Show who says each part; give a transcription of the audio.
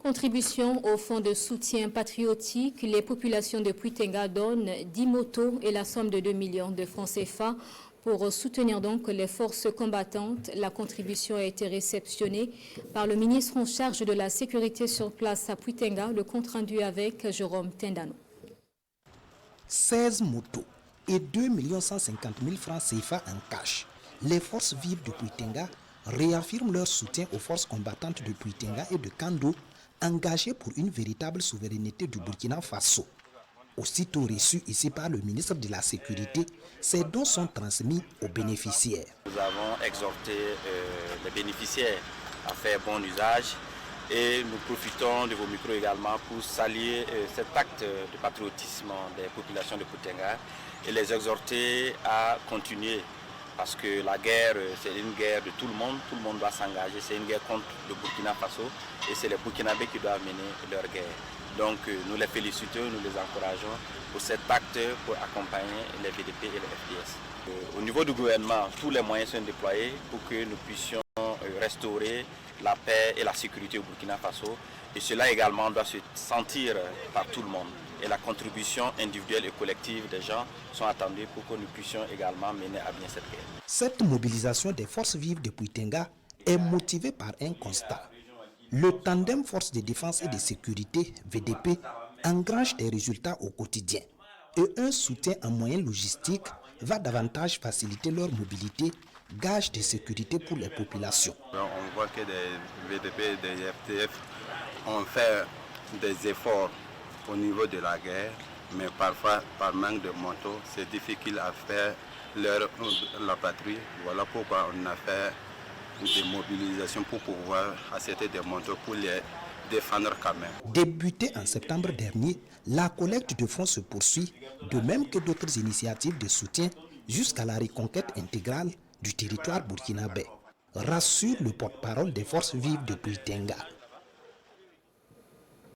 Speaker 1: Contribution au fonds de soutien patriotique, les populations de Puitenga donnent 10 motos et la somme de 2 millions de francs CFA pour soutenir donc les forces combattantes. La contribution a été réceptionnée par le ministre en charge de la sécurité sur place à Puitenga. Le compte rendu avec Jérôme Tendano.
Speaker 2: 16 motos et 2 150 000 francs CFA en cash. Les forces vives de Puitenga réaffirment leur soutien aux forces combattantes de Puitenga et de Kando, engagées pour une véritable souveraineté du Burkina Faso. Aussitôt reçus ici par le ministre de la Sécurité, ces dons sont transmis aux bénéficiaires.
Speaker 3: Nous avons exhorté les bénéficiaires à faire bon usage et nous profitons de vos micros également pour saluer cet acte de patriotisme des populations de Puitenga et les exhorter à continuer. Parce que la guerre, c'est une guerre de tout le monde doit s'engager, c'est une guerre contre le Burkina Faso et c'est les Burkinabés qui doivent mener leur guerre. Donc nous les félicitons, nous les encourageons pour cet acte pour accompagner les VDP et les FDS. Au niveau du gouvernement, tous les moyens sont déployés pour que nous puissions restaurer la paix et la sécurité au Burkina Faso. Et cela également doit se sentir par tout le monde. Et la contribution individuelle et collective des gens sont attendues pour que nous puissions également mener à bien cette guerre.
Speaker 2: Cette mobilisation des forces vives de Puitenga est motivée par un constat. Le tandem force de défense et de sécurité, VDP, engrange des résultats au quotidien. Et un soutien en moyens logistiques va davantage faciliter leur mobilité, gage de sécurité pour les populations.
Speaker 4: On voit que des VDP et des FTF ont fait des efforts au niveau de la guerre, mais parfois, par manque de motos, c'est difficile à faire la patrouille. Voilà pourquoi on a fait des mobilisations pour pouvoir accepter des motos pour les défendre quand même.
Speaker 2: Débutée en septembre dernier, la collecte de fonds se poursuit, de même que d'autres initiatives de soutien jusqu'à la reconquête intégrale du territoire burkinabé, rassure le porte-parole des forces vives de Puitenga.